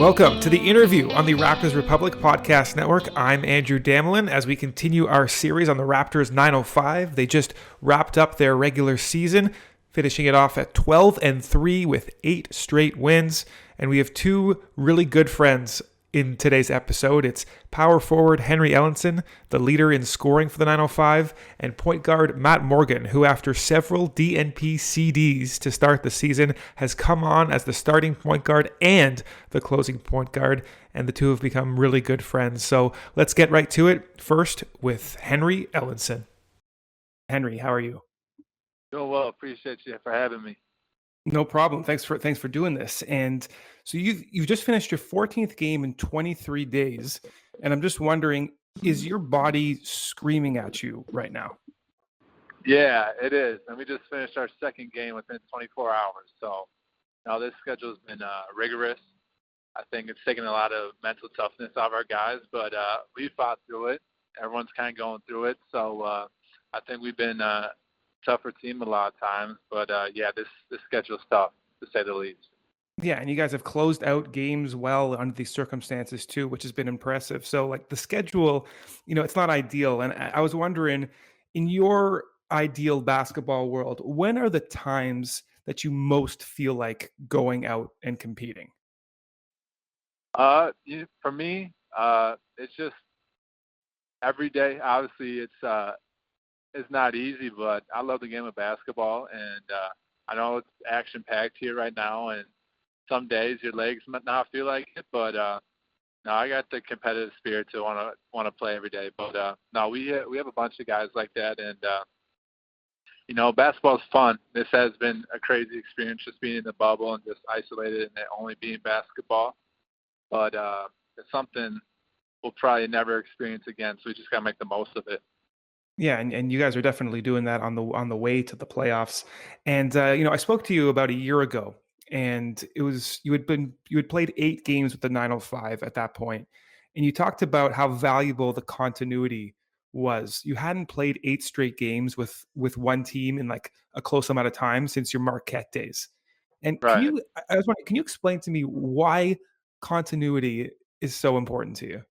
Welcome to the interview on the Raptors Republic Podcast Network. I'm Andrew Damelin as we continue our series on the Raptors 905. They just wrapped up their regular season, finishing it off at 12-3 with 8 straight wins. And we have two really good friends in today's episode. It's power forward Henry Ellenson, the leader in scoring for the 905, and point guard Matt Morgan, who after several DNP CDs to start the season has come on as the starting point guard and the closing point guard, and the two have become really good friends. So let's get right to it. First with Henry Ellenson. Henry, how are you? Doing well. Appreciate you for having me. No problem. Thanks for doing this. And so you've just finished your 14th game in 23 days, and I'm just wondering, is your body screaming at you right now? Yeah, it is. And we just finished our second game within 24 hours. So now this schedule's been rigorous. I think it's taken a lot of mental toughness out of our guys, but we fought through it. Everyone's kind of going through it. So I think we've been tougher team a lot of times, but this schedule's tough to say the least. Yeah, and you guys have closed out games well under these circumstances too, which has been impressive. So like the schedule, it's not ideal. And I was wondering, in your ideal basketball world, when are the times that you most feel like going out and competing? For me, it's just every day. Obviously, it's not easy, but I love the game of basketball, and I know it's action-packed here right now, and some days your legs might not feel like it, but no, I got the competitive spirit to want to play every day. But no, we have a bunch of guys like that, and basketball's fun. This has been a crazy experience, just being in the bubble and just isolated and it only being basketball. But it's something we'll probably never experience again, so we just gotta make the most of it. Yeah, and you guys are definitely doing that on the way to the playoffs. And I spoke to you about a year ago, and it was you had played 8 games with the 905 at that point, and you talked about how valuable the continuity was. You hadn't played 8 straight games with one team in like a close amount of time since your Marquette days. And Right. I was wondering, can you explain to me why continuity is so important to you?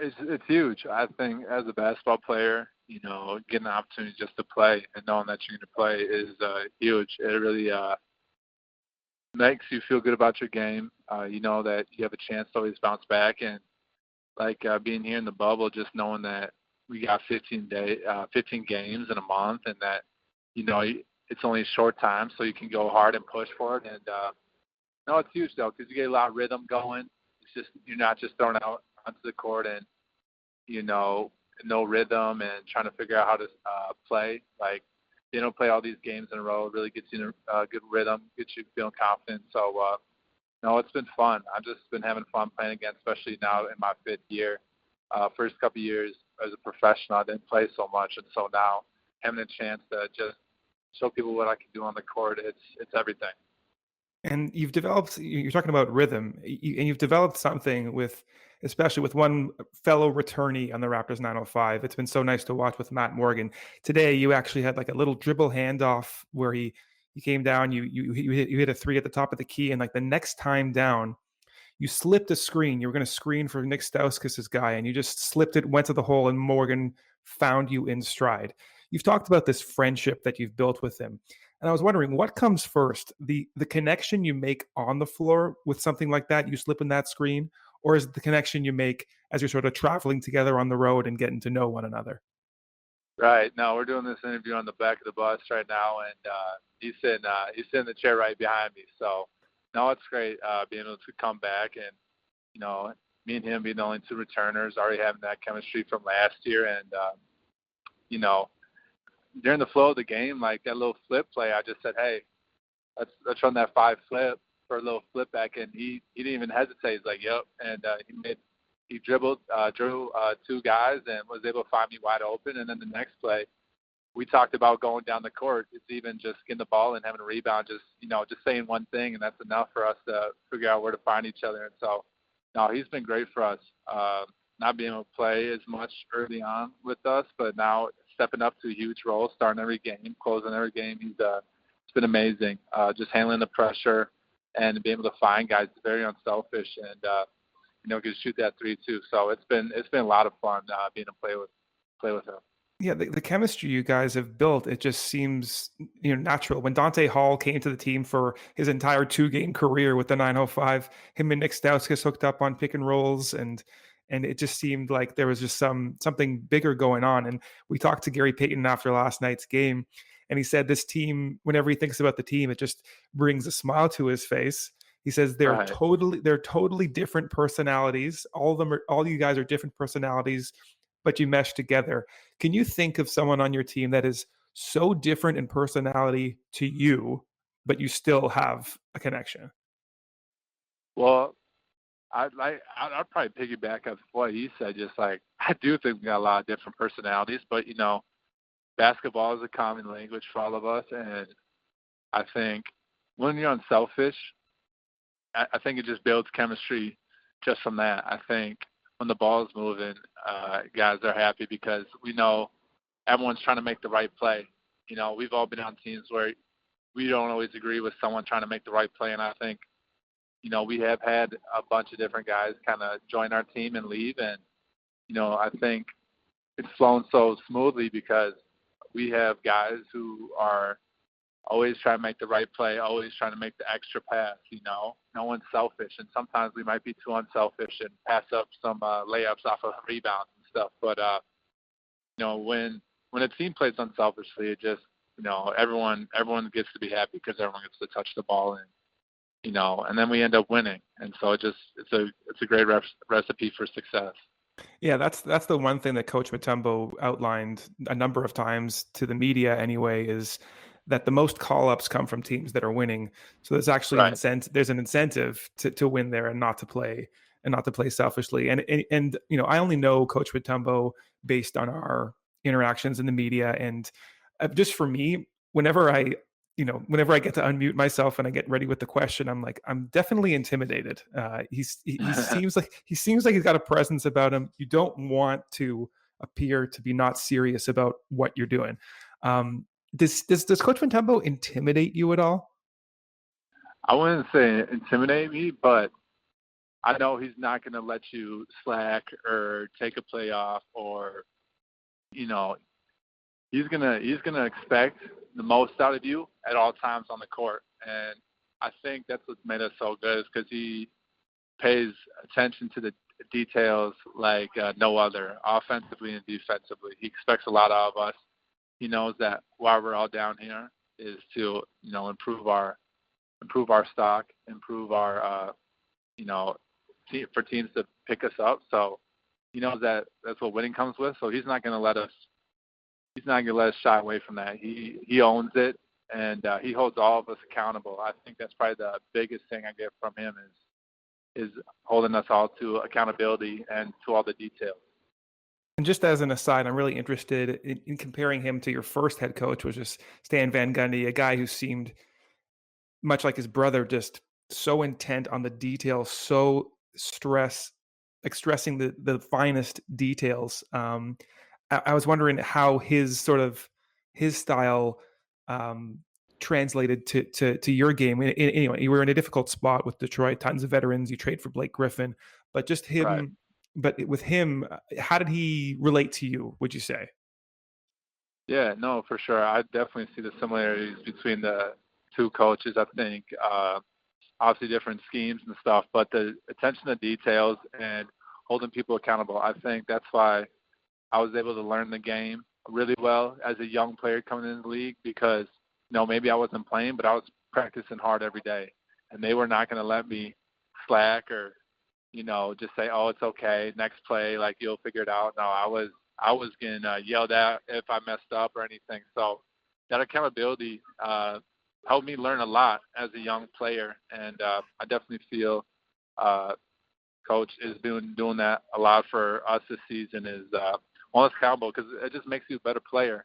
It's huge. I think as a basketball player, getting the opportunity just to play and knowing that you're going to play is huge. It really makes you feel good about your game. You know that you have a chance to always bounce back, and like being here in the bubble, just knowing that we got 15 games in a month, and that it's only a short time, so you can go hard and push for it. And no, it's huge though, because you get a lot of rhythm going. It's just you're not just thrown out onto the court and no rhythm and trying to figure out how to play. Like play all these games in a row. It really gets you in a good rhythm, gets you feeling confident. So no, it's been fun. I've just been having fun playing again, especially now in my 5th year. First couple of years as a professional, I didn't play so much, and so now having a chance to just show people what I can do on the court, it's everything. And you're talking about rhythm, and you've developed something especially with one fellow returnee on the Raptors 905. It's been so nice to watch with Matt Morgan. Today, you actually had like a little dribble handoff where he came down, you hit a 3 at the top of the key, and like the next time down, you slipped a screen. You were going to screen for Nick Stauskas' guy, and you just slipped it, went to the hole, and Morgan found you in stride. You've talked about this friendship that you've built with him. And I was wondering, what comes first, the connection you make on the floor with something like that, you slip in that screen, or is it the connection you make as you're sort of traveling together on the road and getting to know one another? Right. No, we're doing this interview on the back of the bus right now, and he's sitting in the chair right behind me. So, no, it's great being able to come back and, me and him being the only 2 returners, already having that chemistry from last year. And, during the flow of the game, like that little flip play, I just said, hey, let's run that 5 flip for a little flip back, and he didn't even hesitate. He's like, yep, and he drew 2 guys and was able to find me wide open. And then the next play, we talked about going down the court. It's even just getting the ball and having a rebound, just saying one thing, and that's enough for us to figure out where to find each other. And so, no, he's been great for us. Not being able to play as much early on with us, but now stepping up to a huge role, starting every game, closing every game. It's been amazing. Just handling the pressure, and be able to find guys very unselfish and can shoot that three too. So it's been a lot of fun being to play with him. Yeah, the chemistry you guys have built, it just seems natural. When Dante Hall came to the team for his entire 2-game career with the 905, him and Nick Stauskas hooked up on pick and rolls, and it just seemed like there was just something bigger going on. And we talked to Gary Payton after last night's game, and he said this team, whenever he thinks about the team, it just brings a smile to his face. He says they're totally different personalities. All you guys are different personalities, but you mesh together. Can you think of someone on your team that is so different in personality to you, but you still have a connection? Well, I'd probably piggyback off what he said. Just like I do think we got a lot of different personalities, but basketball is a common language for all of us, and I think when you're unselfish, I think it just builds chemistry just from that. I think when the ball is moving, guys are happy because we know everyone's trying to make the right play. We've all been on teams where we don't always agree with someone trying to make the right play, and I think, we have had a bunch of different guys kind of join our team and leave, and, I think it's flown so smoothly because we have guys who are always trying to make the right play, always trying to make the extra pass, No one's selfish, and sometimes we might be too unselfish and pass up some layups off of rebounds and stuff. But, when a team plays unselfishly, it just, everyone gets to be happy because everyone gets to touch the ball and then we end up winning. And so it's a great recipe for success. Yeah, that's the one thing that Coach Mutombo outlined a number of times to the media anyway, is that the most call-ups come from teams that are winning. So there's actually there's an incentive to win there and not to play selfishly. And I only know Coach Mutombo based on our interactions in the media, and just for me, whenever I get to unmute myself and I get ready with the question, I'm definitely intimidated. He seems like he's got a presence about him. You don't want to appear to be not serious about what you're doing. Does Coach Mutombo intimidate you at all? I wouldn't say intimidate me, but I know he's not going to let you slack or take a play off, or he's gonna expect the most out of you at all times on the court. And I think that's what's made us so good, is because he pays attention to the details like no other, offensively and defensively. He expects a lot out of us. He knows that why we're all down here is to improve our stock, improve our for teams to pick us up. So he knows that that's what winning comes with. So he's not going to let us shy away from that. He owns it, and he holds all of us accountable. I think that's probably the biggest thing I get from him is holding us all to accountability and to all the details. And just as an aside, I'm really interested in comparing him to your first head coach, which is Stan Van Gundy, a guy who seemed much like his brother, just so intent on the details, so stressing the finest details. I was wondering how his style translated to your game. Anyway, you were in a difficult spot with Detroit, tons of veterans. You trade for Blake Griffin, but just him. Right. But with him, how did he relate to you, would you say? Yeah, no, for sure. I definitely see the similarities between the two coaches. I think obviously different schemes and stuff, but the attention to details and holding people accountable, I think that's why I was able to learn the game really well as a young player coming into the league, because, maybe I wasn't playing, but I was practicing hard every day. And they were not going to let me slack or, just say, oh, it's okay, next play, like you'll figure it out. No, I was getting yelled at if I messed up or anything. So that accountability helped me learn a lot as a young player. And I definitely feel Coach is doing that a lot for us this season, is almost accountable, because it just makes you a better player,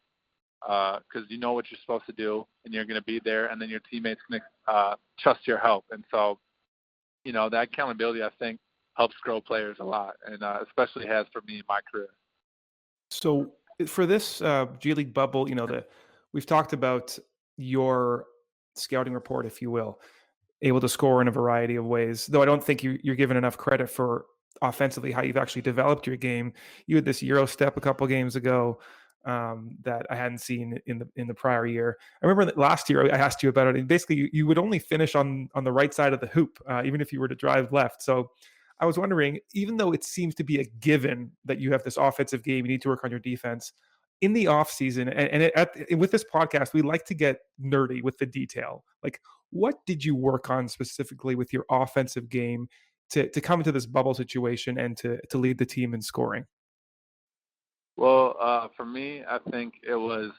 because you know what you're supposed to do and you're going to be there, and then your teammates can trust your help. And so, that accountability, I think, helps grow players a lot, and especially has for me in my career. So for this G League bubble, we've talked about your scouting report, if you will. able to score in a variety of ways. Though I don't think you're given enough credit for offensively how you've actually developed your game. You had this Euro step a couple games ago that I hadn't seen in the prior year. I remember that last year I asked you about it, and basically you would only finish on the right side of the hoop, even if you were to drive left. So I was wondering, even though it seems to be a given that you have this offensive game, you need to work on your defense in the off season. With this podcast, we like to get nerdy with the detail. Like, what did you work on specifically with your offensive game to come into this bubble situation and to lead the team in scoring? Well, for me, I think it was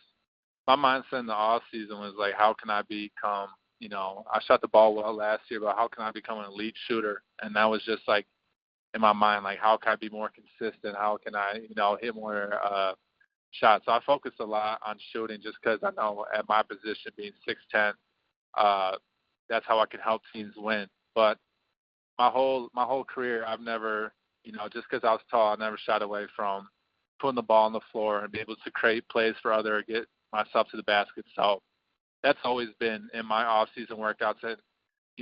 my mindset in the off season was like, how can I become, I shot the ball well last year, but how can I become an elite shooter? And that was just like in my mind, like, how can I be more consistent? How can I, hit more shots? So I focused a lot on shooting just because I know at my position, being 6'10", that's how I can help teams win. But my whole career, I've never, just because I was tall, I never shied away from putting the ball on the floor and be able to create plays for others, get myself to the basket. So that's always been in my off-season workouts. And,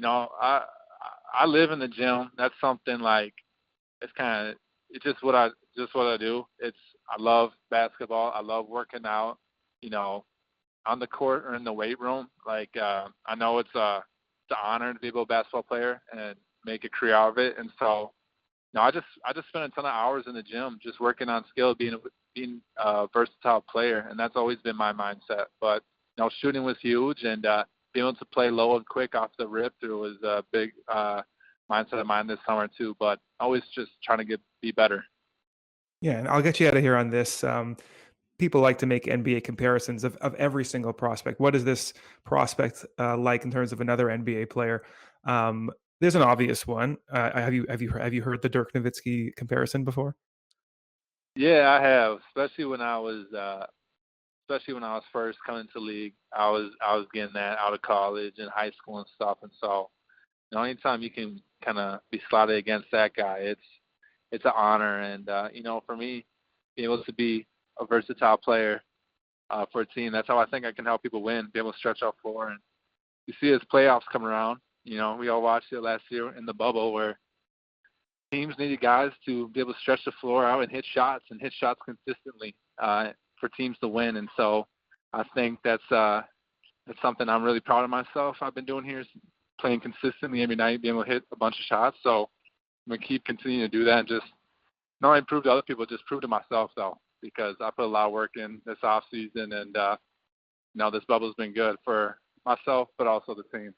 I live in the gym. That's something like it's just what I do. I love basketball. I love working out, on the court or in the weight room. Like I know it's an honor to be a basketball player and make a career out of it. And so, I just spend a ton of hours in the gym just working on skill, being a versatile player, and that's always been my mindset. But shooting was huge, and being able to play low and quick off the rip through was a big mindset of mine this summer too. But always just trying to be better. Yeah, and I'll get you out of here on this. People like to make NBA comparisons of every single prospect. What is this prospect like in terms of another NBA player? There's an obvious one. Have you heard the Dirk Nowitzki comparison before? Yeah, I have. Especially when I was first coming to league. I was getting that out of college and high school and stuff. And so, anytime you can kind of be slotted against that guy, it's an honor. And for me, being able to be a versatile player for a team, that's how I think I can help people win. Be able to stretch out floor. And you see as playoffs come around. We all watched it last year in the bubble where teams needed guys to be able to stretch the floor out and hit shots consistently for teams to win. And so I think that's something I'm really proud of myself. I've been doing here is playing consistently every night, being able to hit a bunch of shots. So I'm going to keep continuing to do that and just not only prove to other people, just prove to myself, though, because I put a lot of work in this off season, and this bubble's been good for myself, but also the team.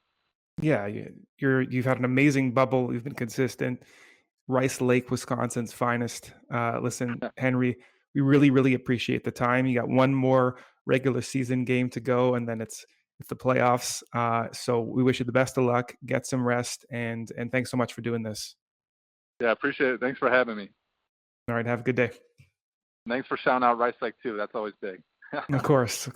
Yeah, you've had an amazing bubble. You've been consistent. Rice Lake, Wisconsin's finest. Listen, Henry, we really, really appreciate the time. You got one more regular season game to go, and then it's the playoffs. So we wish you the best of luck. Get some rest, and thanks so much for doing this. Yeah, appreciate it. Thanks for having me. All right, have a good day. Thanks for shouting out Rice Lake too. That's always big. Of course.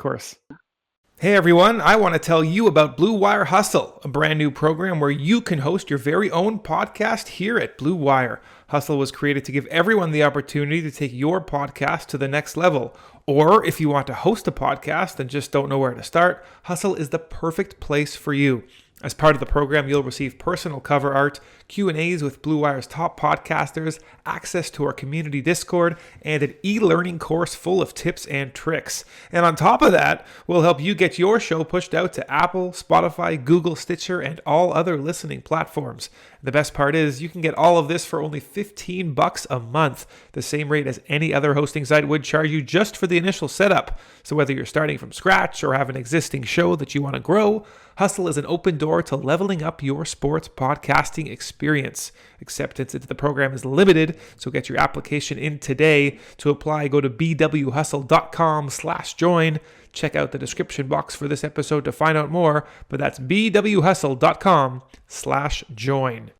Hey everyone, I want to tell you about Blue Wire Hustle, a brand new program where you can host your very own podcast here at Blue Wire. Hustle was created to give everyone the opportunity to take your podcast to the next level. Or if you want to host a podcast and just don't know where to start, Hustle is the perfect place for you. As part of the program, you'll receive personal cover art, Q&As with Blue Wire's top podcasters, access to our community Discord, and an e-learning course full of tips and tricks. And on top of that, we'll help you get your show pushed out to Apple, Spotify, Google, Stitcher, and all other listening platforms. The best part is you can get all of this for only $15 a month, the same rate as any other hosting site would charge you just for the initial setup. So whether you're starting from scratch or have an existing show that you want to grow, Hustle is an open door to leveling up your sports podcasting experience. Acceptance into the program is limited, so get your application in today. To apply, go to bwhustle.com/join. Check out the description box for this episode to find out more, but that's bwhustle.com/join.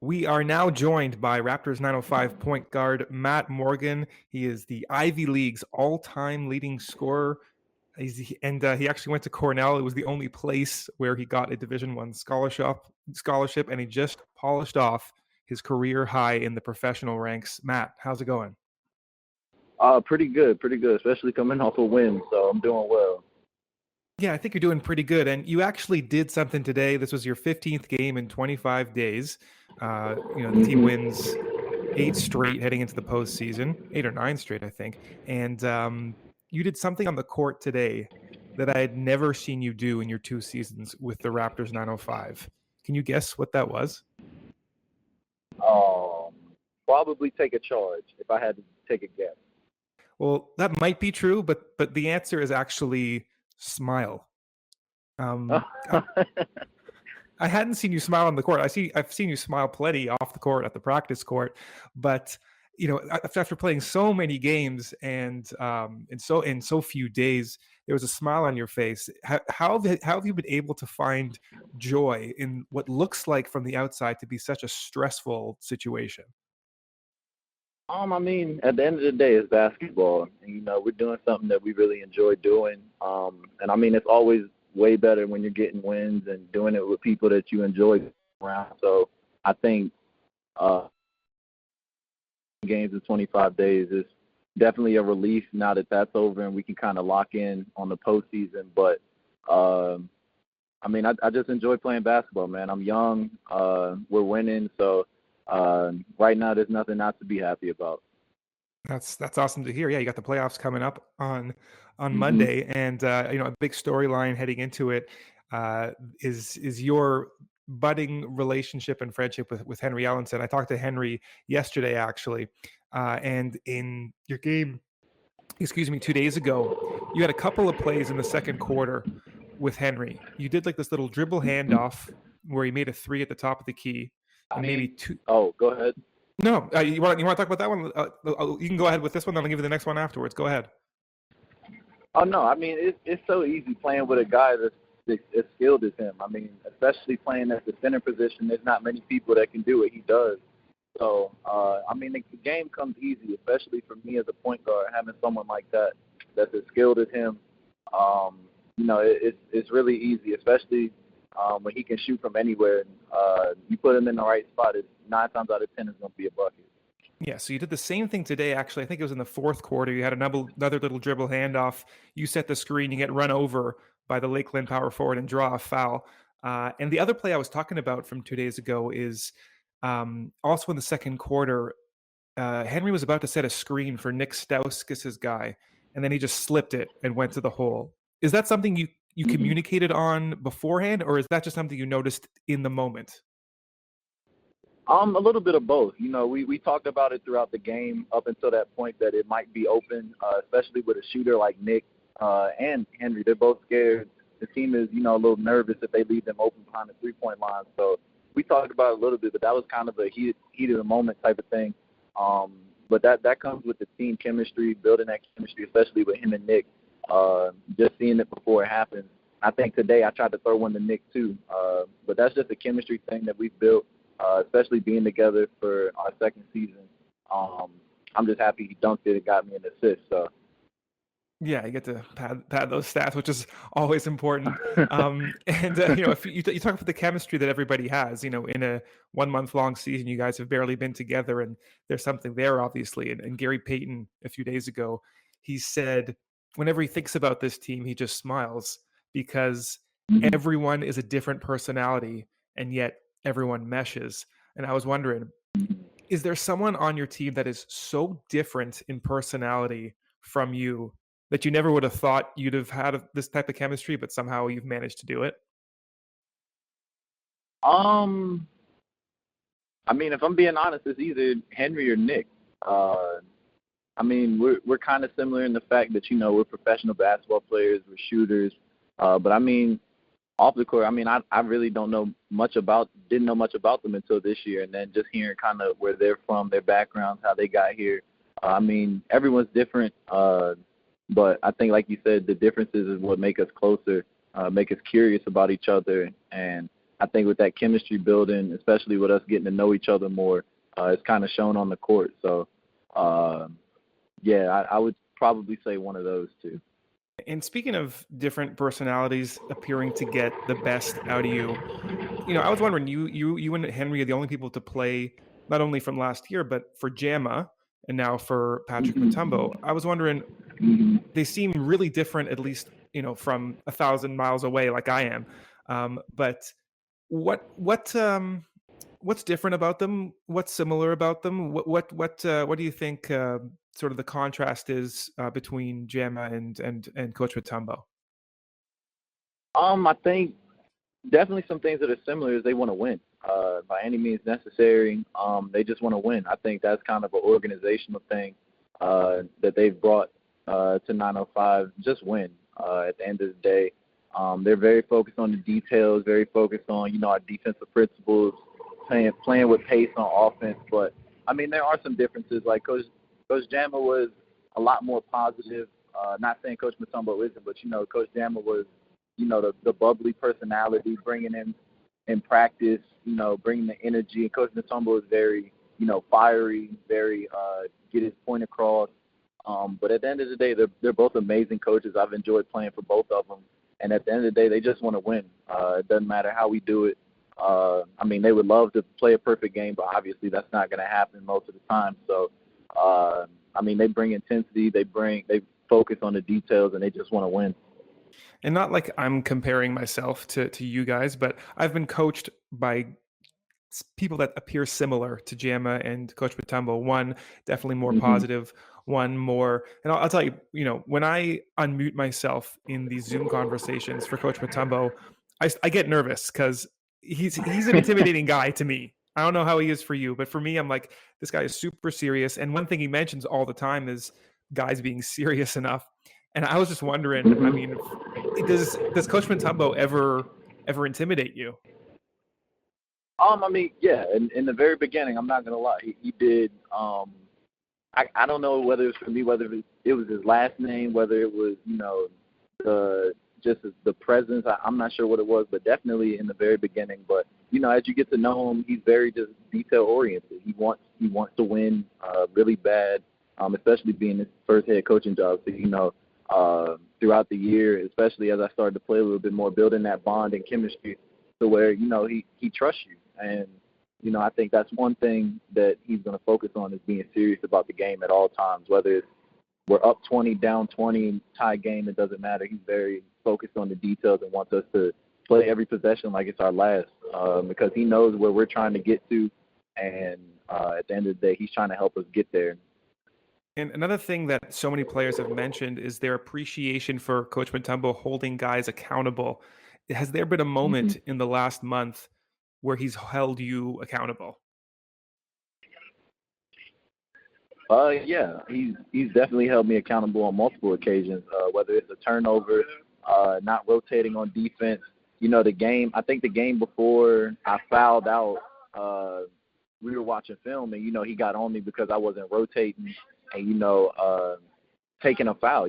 We are now joined by Raptors 905 point guard Matt Morgan. He is the Ivy League's all-time leading scorer. He actually went to Cornell. It was the only place where he got a Division I scholarship, and he just polished off his career high in the professional ranks. Matt, how's it going? Pretty good, especially coming off a win, so I'm doing well. Yeah, I think you're doing pretty good. And you actually did something today. This was your 15th game in 25 days. The team wins 8 straight heading into the postseason, 8 or 9 straight, I think. And you did something on the court today that I had never seen you do in your 2 seasons with the Raptors 905. Can you guess what that was? Um, Probably take a charge if I had to take a guess. Well, that might be true, but the answer is actually smile. I hadn't seen you smile on the court. I've seen you smile plenty off the court at the practice court, but after playing so many games and in so few days, there was a smile on your face. How have you been able to find joy in what looks like from the outside to be such a stressful situation? I mean, at the end of the day, it's basketball. And, we're doing something that we really enjoy doing. And I mean, it's always way better when you're getting wins and doing it with people that you enjoy around. So I think games in 25 days is definitely a relief now that that's over and we can kind of lock in on the postseason. But I mean, I just enjoy playing basketball, man. I'm young. We're winning, so right now there's nothing not to be happy about. That's awesome to hear. Yeah, you got the playoffs coming up on Monday, and a big storyline heading into it is your budding relationship and friendship with Henry Ellenson. I talked to Henry yesterday, actually, and in your game, 2 days ago, you had a couple of plays in the second quarter with Henry. You did like this little dribble handoff where he made a 3 at the top of the key, and maybe 2. Oh, go ahead. No, you want to talk about that one? You can go ahead with this one. Then I'll give you the next one afterwards. Go ahead. Oh no, I mean it's so easy playing with a guy that's as skilled as him. I mean, especially playing at the center position, there's not many people that can do what he does. So I mean, the game comes easy, especially for me as a point guard, having someone like that that's as skilled as him. It's really easy, especially when he can shoot from anywhere. You put him in the right spot, it's 9 times out of 10 is going to be a bucket. Yeah, so you did the same thing today, actually. I think it was in the fourth quarter. You had another little dribble handoff. You set the screen. You get run over by the Lakeland power forward and draw a foul. And the other play I was talking about from 2 days ago is also in the second quarter. Henry was about to set a screen for Nick Stauskas' guy, and then he just slipped it and went to the hole. Is that something you communicated on beforehand, or is that just something you noticed in the moment? A little bit of both. We talked about it throughout the game up until that point that it might be open, especially with a shooter like Nick and Henry. They're both scared. The team is, a little nervous if they leave them open behind the three-point line. So we talked about it a little bit, but that was kind of a heat of the moment type of thing. But that comes with the team chemistry, building that chemistry, especially with him and Nick, just seeing it before it happens. I think today I tried to throw one to Nick too, but that's just a chemistry thing that we've built. Especially being together for our second season. I'm just happy he dunked it and got me an assist. So. Yeah, you get to pad those stats, which is always important. If you talk about the chemistry that everybody has, in a 1 month long season, you guys have barely been together, and there's something there, obviously. And Gary Payton, a few days ago, he said, whenever he thinks about this team, he just smiles because everyone is a different personality, and yet everyone meshes. And I was wondering, is there someone on your team that is so different in personality from you that you never would have thought you'd have had this type of chemistry, but somehow you've managed to do it? I mean, if I'm being honest, it's either Henry or Nick. I mean, we're kind of similar in the fact that, we're professional basketball players, we're shooters. But I mean, off the court, I mean, I really didn't know much about them until this year, and then just hearing kind of where they're from, their backgrounds, how they got here. I mean, everyone's different, but I think, like you said, the differences is what make us closer, make us curious about each other, and I think with that chemistry building, especially with us getting to know each other more, it's kind of shown on the court. So, I would probably say one of those two. And speaking of different personalities appearing to get the best out of you, I was wondering, you and Henry are the only people to play not only from last year, but for Jama and now for Patrick Mutombo. I was wondering, they seem really different, at least from 1,000 miles away like I am. But what's different about them? What's similar about them? What do you think sort of the contrast is between Jama and Coach Mutombo? I think definitely some things that are similar is they want to win by any means necessary. They just want to win. I think that's kind of an organizational thing that they've brought to 905. Just win. At the end of the day, they're very focused on the details, very focused on our defensive principles, playing with pace on offense. But I mean, there are some differences. Like Coach Jama was a lot more positive. Not saying Coach Mutombo isn't, but Coach Jama was the bubbly personality, bringing in practice, bringing the energy. And Coach Mutombo is very, fiery, very get his point across. But at the end of the day, they're both amazing coaches. I've enjoyed playing for both of them. And at the end of the day, they just want to win. It doesn't matter how we do it. I mean, they would love to play a perfect game, but obviously that's not going to happen most of the time. So, I mean, they bring intensity, they focus on the details, and they just want to win. And not like I'm comparing myself to you guys, but I've been coached by people that appear similar to Jama and Coach Mutombo. One definitely more positive, one more. And I'll tell you, when I unmute myself in these Zoom conversations for Coach Mutombo, I get nervous because he's an intimidating guy to me. I don't know how he is for you, but for me, I'm like, this guy is super serious. And one thing he mentions all the time is guys being serious enough. And I was just wondering, I mean, does Coach Mutombo ever intimidate you? I mean, yeah. In the very beginning, I'm not gonna lie, he did. I don't know whether it was for me, whether it was his last name, whether it was the presence. I'm not sure what it was, but definitely in the very beginning. But as you get to know him, he's very just detail oriented. He wants to win really bad, especially being his first head coaching job. So throughout the year, especially as I started to play a little bit more, building that bond and chemistry to where he trusts you. And I think that's one thing that he's going to focus on, is being serious about the game at all times. Whether we're up 20, down 20, tie game, it doesn't matter. He's very focused on the details and wants us to play every possession like it's our last, because he knows where we're trying to get to, and at the end of the day, he's trying to help us get there. And another thing that so many players have mentioned is their appreciation for Coach Mutombo holding guys accountable. Has there been a moment in the last month where he's held you accountable? Yeah, he's definitely held me accountable on multiple occasions, whether it's a turnover, not rotating on defense. I think the game before I fouled out, we were watching film, and, he got on me because I wasn't rotating and, taking a foul,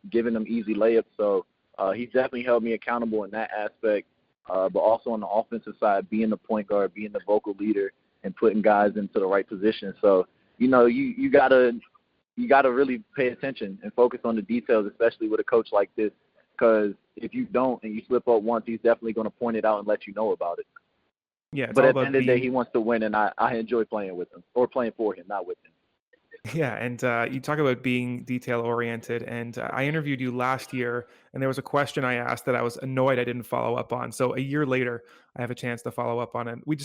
giving them easy layups. So he's definitely held me accountable in that aspect. But also on the offensive side, being the point guard, being the vocal leader, and putting guys into the right position. So, you gotta really pay attention and focus on the details, especially with a coach like this, because if you don't and you slip up once, he's definitely going to point it out and let you know about it. Yeah, but at the end of the day, he wants to win, and I enjoy playing with him, or playing for him, not with him. Yeah, and you talk about being detail-oriented, and I interviewed you last year, and there was a question I asked that I was annoyed I didn't follow up on. So a year later, I have a chance to follow up on it. I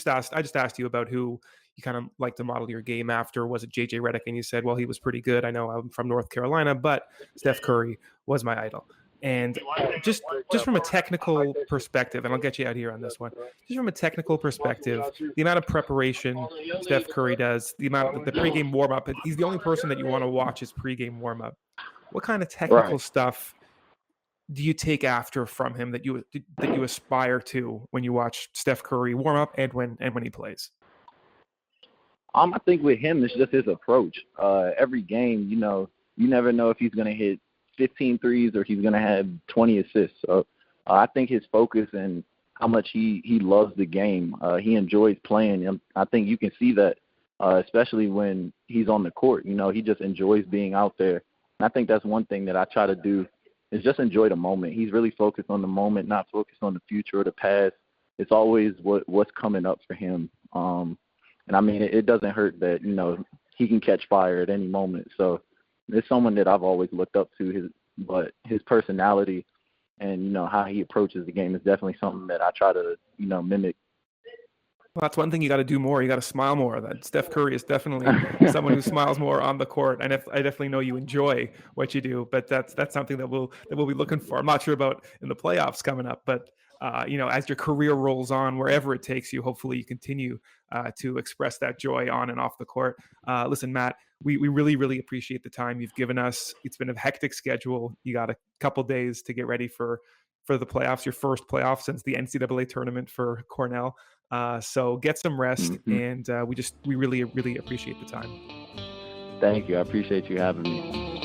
just asked you about who you kind of like to model your game after. Was it J.J. Redick? And you said, well, he was pretty good. I know I'm from North Carolina, but Steph Curry was my idol. And just from a technical perspective, and I'll get you out here on this one, just from a technical perspective, the amount of preparation Steph Curry does, the pregame warm-up, he's the only person that you want to watch his pregame warm-up. What kind of technical stuff do you take after from him that you aspire to when you watch Steph Curry warm up and when he plays? I think with him, it's just his approach. Every game, you never know if he's going to hit 15 threes or he's going to have 20 assists. So I think his focus and how much he loves the game, he enjoys playing. I think you can see that, especially when he's on the court. He just enjoys being out there. And I think that's one thing that I try to do, is just enjoy the moment. He's really focused on the moment, not focused on the future or the past. It's always what's coming up for him. And I mean, it doesn't hurt that, he can catch fire at any moment. So it's someone that I've always looked up to, but his personality and, you know, how he approaches the game is definitely something that I try to, you know, mimic. Well, that's one thing you got to do more. You got to smile more. That Steph Curry is definitely someone who smiles more on the court. And I definitely know you enjoy what you do, but that's something that we'll be looking for. I'm not sure about in the playoffs coming up, but you know, as your career rolls on, wherever it takes you, hopefully you continue to express that joy on and off the court. Listen, Matt, we really, really appreciate the time you've given us. It's been a hectic schedule. You got a couple days to get ready for the playoffs, your first playoff since the NCAA tournament for Cornell. So get some rest, and we really, really appreciate the time. Thank you. I appreciate you having me.